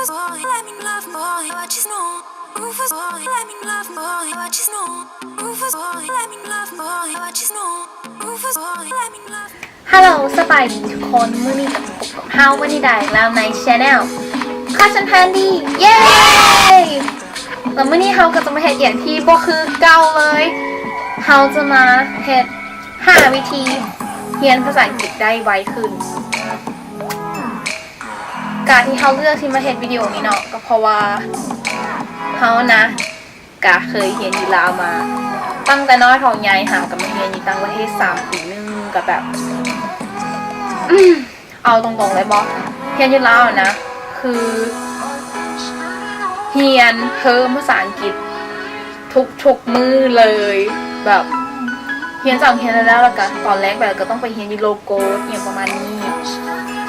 Rufus boy, let me love boy, what you know. Rufus boy, let me love boy, what you know. Rufus boy, let me love boy, what you know. Rufus boy, let me love. ฮัลโหลสบายดีทุกคนมื้อนี้กับเฮาวันนี้ได้แล้วใน Channel ข้าฉันแพนดี้เย้แล้วมื้อนี้เฮาก็จะมาเฮ็ดอย่างที่บ่คือเก่าเลยเฮาจะมาเฮ็ด5วิธีเรียนภาษาอังกฤษได้ไวขึ้นการที่เฮาเลือกที่มาเฮ็ดวิดีโอนี้เนาะก็เพราะว่าเฮานะก็เคยเรียนอยู่ลาวมาตั้งแต่น้อยเท่าใหญ่หากับมาเรียนอยู่ต่างประเทศ3 ปีนึงก็แบบเอาตรงๆเลยบอกเรียนอยู่ลาวนะคือเรียนเพิ่มภาษาอังกฤษทุกมือเลยแบบเรียนจากเรียนแล้วกันตอนแรกแบบก็ต้องไปเรียนยูโรโกดอย่างประมาณนี้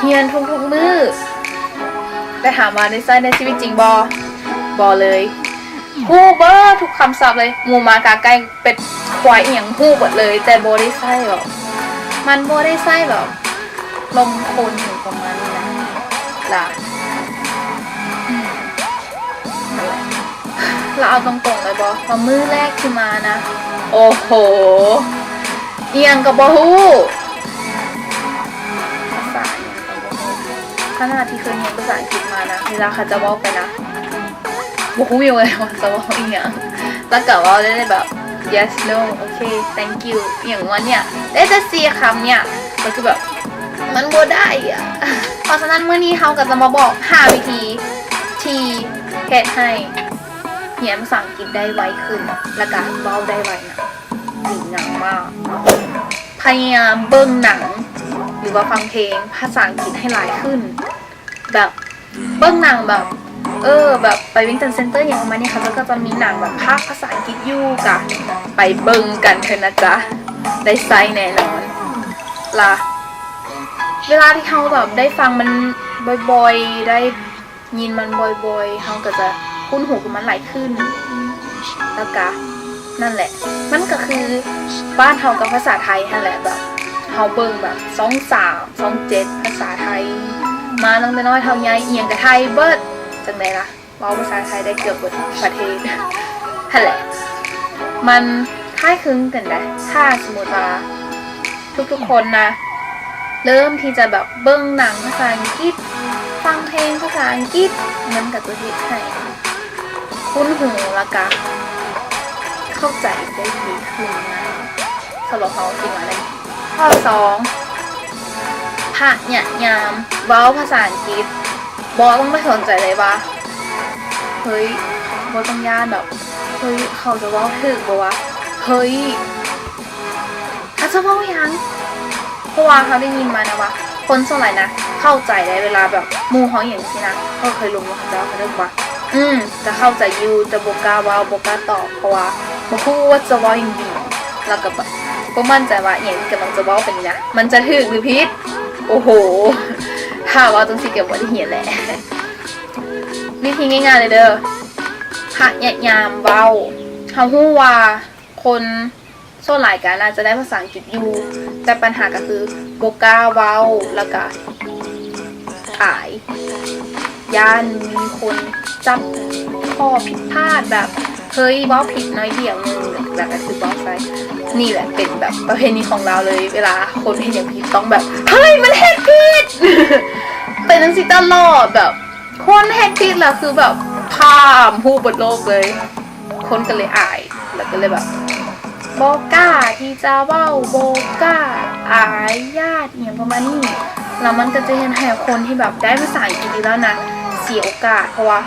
เรียนทุกมือแต่ถามว่าได้ใช้ในชีวิตจริงบอเลยฮู้เบอร์ทุกคำศัพท์เลยงูมากาไก่เป็ดควายอย่างฮู้หมดเลยแต่บอได้ใช้แบบมันบอได้ใช้แบบลมคนถึงประมาณนี้นะล่ะเราเอาตรงๆเลยบอพอมือแรกที่มานะโอ้โหเอียงกับบอฮู้ภาษาเอียงกับบอฮู้ขนาดที่เคยเรียนภาษาอังกฤษมานะเวลาเขาจะบอกไปนะบอฮู้อยู่เลยว่าจะบอกอีกอย่างแล้วก็ว่าได้แบบ yes no okay thank you อย่างวันเนี่ยได้แต่4 คำเนี่ยมันคือแบบมันบ่ได้อ่ะเพราะฉะนั้นเมื่อนี้เขาก็จะมาบอก5 วิธีที่เฮ็ดให้เรียนภาษาอังกฤษได้ไวขึ้นและก็เว้าได้ไวนะดีงามมากพยายามเบิ่งหนังหรือว่าฟังเพลงภาษาอังกฤษให้หลายขึ้นแบบเบิ่งหนังแบบแบบไปวิงตันเซ็นเตอร์อย่างประมาณนี้ค่ะแล้วก็จะมีหนังแบบภาคภาษาอังกฤษอยู่กะไปเบิ่งกันเถอะนะจ๊ะได้ไซส์แน่นอนล่ะเวลาที่เขาแบบได้ฟังมันบ่อยๆได้ยินมันบ่อยๆเขาก็จะคุ้นหูกับมันหลายขึ้นแล้วก็นั่นแหละมันก็คือบ้านเขากับภาษาไทยนั่นแหละแบบเขาเบิ่งแบบ23 27ภาษาไทยมาตั้งแต่น้อยเท่าใหญ่เอียงกับไทยเบิดจังไดล่ะเว้าภาษาไทยได้เกือบหมดประเทศนั่นแหละมันคล้ายคลึงกันได้ถ้าสมมติว่าทุกๆคนนะเริ่มที่จะแบบเบิ่งหนังภาษาอังกฤษฟังเพลงภาษาอังกฤษมันกับตัวเฮ็ดให้คุ้นหูแล้วก็เข้าใจได้ดีขึ้นนะสำหรับเขาจริงว่าเลยข้อ2พยายามเว้าภาษาอังกฤษบอต้องไม่สนใจเลยว่าเฮ้ยบอต้องย่านแบบเฮ้ยเขาจะเว้าถูกบ่วะเฮ้ยเขาจะเว้ายังเพราะว่าเขาได้ยินมานะว่าคนส่วนใหญ่นะเข้าใจได้เวลาแบบหมู่เขาอย่างนี้นะเขาเคยลงว่าเขาจะเรียกว่าจะเข้าใจอยู่จะบอกกล้าว่าบอกกล้าตอบเพราะว่าบ่ฮู้ว่าจะเว้าอย่างดีแล้วก็แบบบ่มั่นใจว่าอย่างที่กำลังจะเว้าเป็นนะมันจะถูกหรือผิดโอ้โหถ้าว่าต้องสิเก็บไว้ที่เหียนแหละวิธีง่ายๆเลยเด้อพยายามเว้าเฮาฮู้ว่าคนส่วนหลายกันอาจจะได้ภาษาอังกฤษอยู่แต่ปัญหาก็คือบ่กล้าเว้าแล้วก็อายย่านมีคนจับข้อผิดพลาดแบบเฮ้ยเว้าผิดน้อยเดียวนึงแบบก็คือเว้าไปนี่แหละเป็นแบบประเพณีของเราเลยเวลาคนเห็นอย่างผิดต้องแบบเฮ้ยมันเฮ็ดผิดเป็นจังซี่ตลอดแบบคนเฮ็ดผิดแล้วคือแบบข้ามผู้บนโลกเลยคนก็เลยอายแล้วก็เลยแบบบอกกล้าที่จะเว้าบอกกล้าอายญาติอย่างประมาณนี้แล้วมันก็จะเห็นให้คนที่แบบได้ภาษาอังกฤษแล้วนะเสียโอกาสเพราะว่า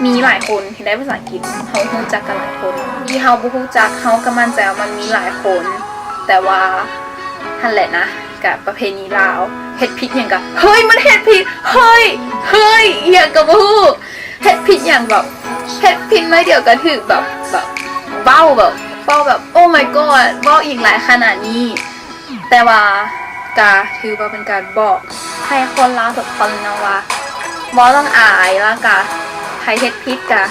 มีหลายคนที่ได้ภาษาอังกฤษเขารู้จักกันหลายคนที่เขาบ่รู้จักเขาก็มั่นใจว่ามันมีหลายคนแต่ว่านั่นแหละนะกับประเพณีลาวเฮ็ดผิดอย่างกับเฮ้ยมันเฮ็ดผิดเฮ้ยอย่างกับบ่ฮู้เฮ็ดผิดอย่างแบบเฮ็ดผิดไม่เดียวก็ถือแบบเบ้าแบบโอ้ my god เบ้าอีกหลายขนาดนี้แต่ว่ากาถือว่าเป็นการบอกให้คนลาวทุกคนนะว่าบ่ต้องอายแล้วกะใครเฮ็ดผิดกะ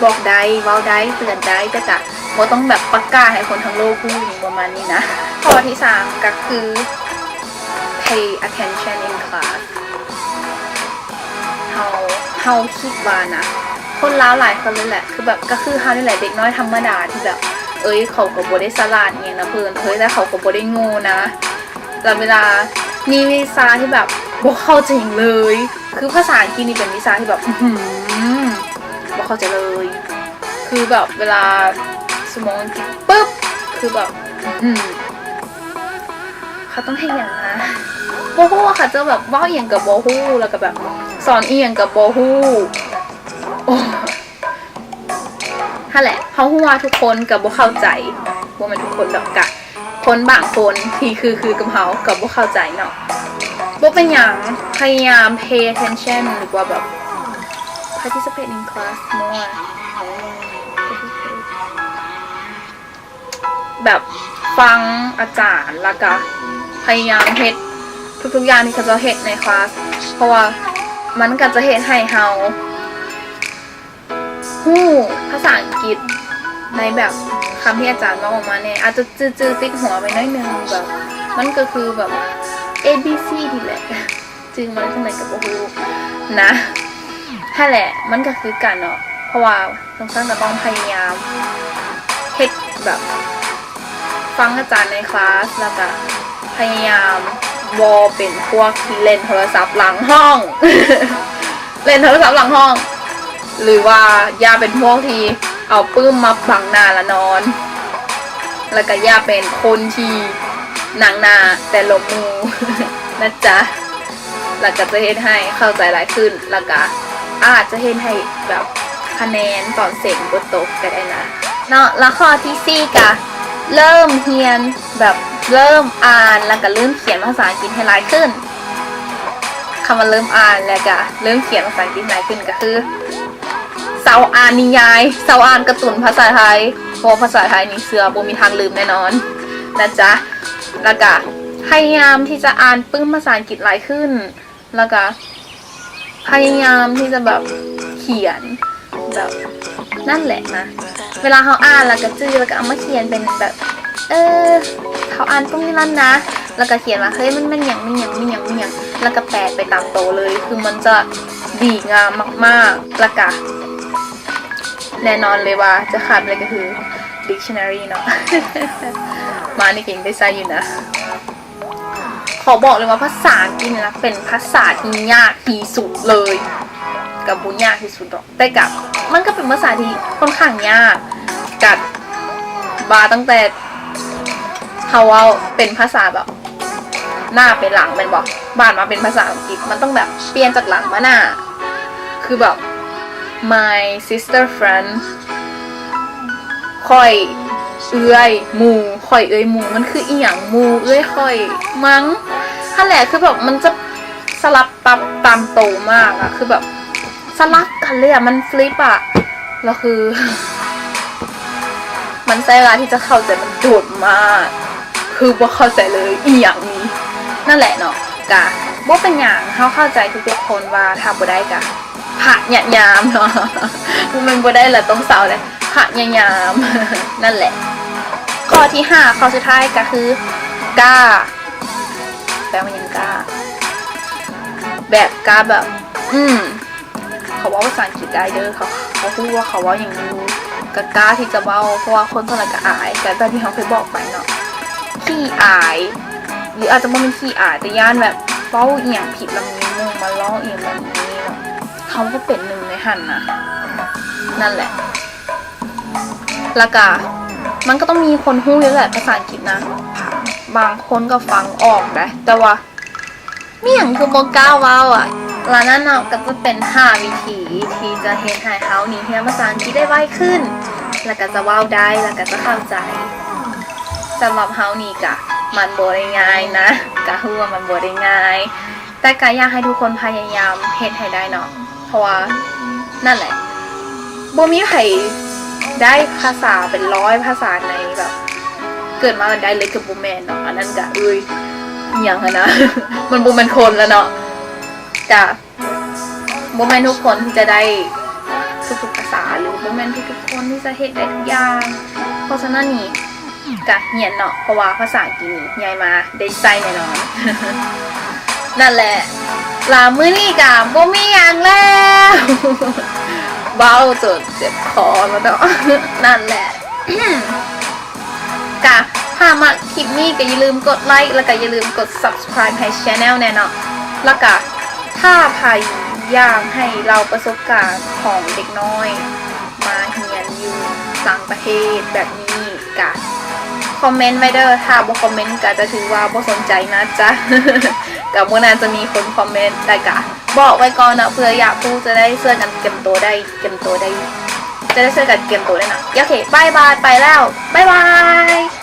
บอกได้เว้าได้เตือนได้แต่กะบ่ต้องแบบประกาศให้คนทั้งโลกรู้อย่างประมาณนี้นะข้อที่3ก็คือ pay attention in class เฮา าคิดว่านะคนลาวหลายคนเลยแหละคือแบบก็คือเฮานี่แหละเด็กน้อยธรรมดาที่แบบเขาก็บ่ได้ฉลาดเนี่ยนะเพิ่นแต่เขาก็บ่ได้โง่นะแต่เวลามีวิชาที่แบบบ่เข้าใจเลยคือภาษาอังกฤษนี่เป็นวิชาที่แบบบ่เข้าใจเลยคือแบบเวลาสมองอังกฤษปึ๊บคือแบบเขาต้องให้อย่างนะบ่ฮู้ว่าเขาจะแบบเว้าอีหยังก็บ่ฮู้แล้วก็แบบสอนอีหยังก็บ่ฮู้โอ้นั่นแหละเฮาฮู้ว่าทุกคนก็บ่เข้าใจว่ามันทุกคนดอกกะคนบางคนที่คือกับเฮาก็บ่เข้าใจเนาะบ่เป็นหยังพยายาม pay attention หรือว่าแบบ participate in class more แบบฟังอาจารย์แล้วก็พยายามเฮ็ดทุกๆอย่างที่เขาจะเฮ็ดในคลาสเพราะว่ามันก็จะเฮ็ดให้เฮาฮู้ภาษาอังกฤษในแบบคำที่อาจารย์บอกออกมาเนี่ยอาจจะจืดๆติดหัวไปหน่อยนึงแบบมันก็คือแบบ A B C ดีแหละจึงมันจังได๋ก็บ่ฮู้นะนั่นแหละมันก็คือกันเนาะเพราะว่าต้องต้องพยายามเฮ็ดแบบฟังอาจารย์ในคลาสแล้วก็พยายามเป็นพวกที่เล่นโทรศัพท์หลังห้อง เล่นโทรศัพท์หลังห้องหรือว่าอย่าเป็นพวกที่เอาปื้มมาบังหน้าละนอนแล้วก็อย่าเป็นคนที่หนังหน้าแต่ลบมู นะจ๊ะแล้วก็จะเฮ็ดให้เข้าใจหลายขึ้นแล้วก็อาจจะเฮ็ดให้แบบคะแนนตอนเสียงบ่ตกก็ได้นะเนาะแล้วข้อที่4ก็เริ่มเรียนแบบเริ่มอ่านแล้วก็เริ่มเขียนภาษาอังกฤษให้หลายขึ้นคำว่าเริ่มอ่านแล้วก็เริ่มเขียนภาษาอังกฤษหลายขึ้นก็คือเซาอ่านนิยายเซาอ่านการ์ตูนภาษาไทยเพราะภาษาไทยนี่เสือบ่มีทางลืมแน่นอนนะจ๊ะแล้วก็พยายามที่จะอ่านปึ้งภาษาอังกฤษหลายขึ้นแล้วก็พยายามที่จะแบบเขียนแบบนั่นแหละนะเวลาเขาอ่านแล้วก็จื้อแล้วก็เอามาเขียนเป็นแบบเขาอ่านตรงนี้แล้วนะแล้วก็เขียนว่าเฮ้ยมันอย่างแล้วก็แปลไปตามโตเลยคือมันจะดีงามมากๆแล้วก็แน่นอนเลยว่าจะขาดเลยก็คือ dictionary เนาะ มาในเก่งได้ใช้อยู่นะขอบอกเลยว่าภาษาอังกฤษนะเป็นภาษาที่ยากที่สุดเลยกับบุญยากที่สุดหรอกแต่กับมันก็เป็นภาษาที่ค่อนข้างยากกับบาตั้งแต่เขาว่าเป็นภาษาแบบหน้าเป็นหลังมันบอกบ้านมาเป็นภาษาอังกฤษมันต้องแบบเปลี่ยนจากหลังมาหน้าคือแบบ my sister friend ค่อยเอื้อยหมูค่อยเอื้อยหมูมันคืออีหยังหมูเอื้อยค่อยมั้งนั่นแหละคือแบบมันจะสลับปั๊บตามโตมากอะคือแบบสลับกันเลยอะมันฟลิปอะแล้วคือ มันใช้เวลาที่จะเข้าใจมันโดดมากคือบ่เข้าใจเลยอีหยังนี้นั่นแหละเนาะกะบ่เป็นหยังเข้าใจทุกคนว่าถ้าบ่ได้กะพะยามเนาะมันบ่ได้ละต้องเศร้าเลยพะยามนั่นแหละข้อที่5ข้อสุดท้ายก็คือกล้าแปลว่าหยังกล้าแบบกล้าแบบเขาว่าภาษาอังกฤษได้เด้อเขาพูดว่าเขาว่าอย่างนี้ก็กล้าที่จะเว้าเพราะว่าคนส่วนใหญ่ก็อายแต่ที่เขาเคยบอกไปเนาะขี้อายหรืออาจจะไม่เป็นขี้อายแต่ย่านแบบเว้าเอียงผิดลำนี้มึงมาล้อเอียงแบบนี้เนาะเขาก็เป็นหนึ่งในหันนะนั่นแหละแล้วก็มันก็ต้องมีคนฮู้เยอะแหละภาษาอังกฤษนะบางคนก็ฟังออกได้แต่ว่าไม่อย่างคือโมก้าว้าวอ่ะแล้วนั่นเนาะก็จะเป็น5วิธีที่จะเฮ็ดให้เฮานี่เรียนภาษาอังกฤษได้ไวขึ้นแล้วก็จะว้าวได้แล้วก็จะเข้าใจสำหรับเฮานี่ก็มันบ่ได้ง่ายนะก็คือว่ามันบ่ได้ง่ายแต่ก็อยากให้ทุกคนพยายามเฮ็ดให้ได้เนาะเพราะว่านั่นแหละบ่มีใครได้ภาษาเป็น100ภาษาในแบบเกิดมาแล้วได้เลยกับบ่แม่นเนาะอันนั้นก็อีหยังนะ มันบ่แม่นคนแล้วเนาะจ้ะบ่แม่นทุกคนที่จะได้ทุกภาษาหรือบ่แม่นทุกคนที่จะเฮ็ดได้ทุกอย่างเพราะฉะนั้นนี่ก็เรียนเนาะเพราะว่าภาษาอังกฤษนี่ใหญ่มาได้ใช้แน่นอน นั่นแหละลามื้อนี้ก็บ่มีหยังแล้ว เบ้าจนเจ็บคอแล้วเนาะ นั่นแหละ กะถ้ามาคลิปนี้ก็อย่าลืมกดไลค์แล้วก็อย่าลืมกด subscribe ให้ channel แน่เนาะแล้วก็ถ้าพยายามให้เราประสบการณ์ของเด็กน้อยมาเรียนอยู่ต่างประเทศแบบนี้กะคอมเมนต์ไม่เด้อถ้าบ่คอมเมนต์ก็จะถือว่าบ่สนใจนะจ๊ะ กับมื้อนั้นจะมีคนคอมเมนต์ได้กะบอกไว้ก่อนนะเผื่ออยากพูดจะได้เสื้อกันเก็บตัวได้จะได้เสื้อกันเก็บตัวได้นะโอเคบายบายไปแล้วบายบาย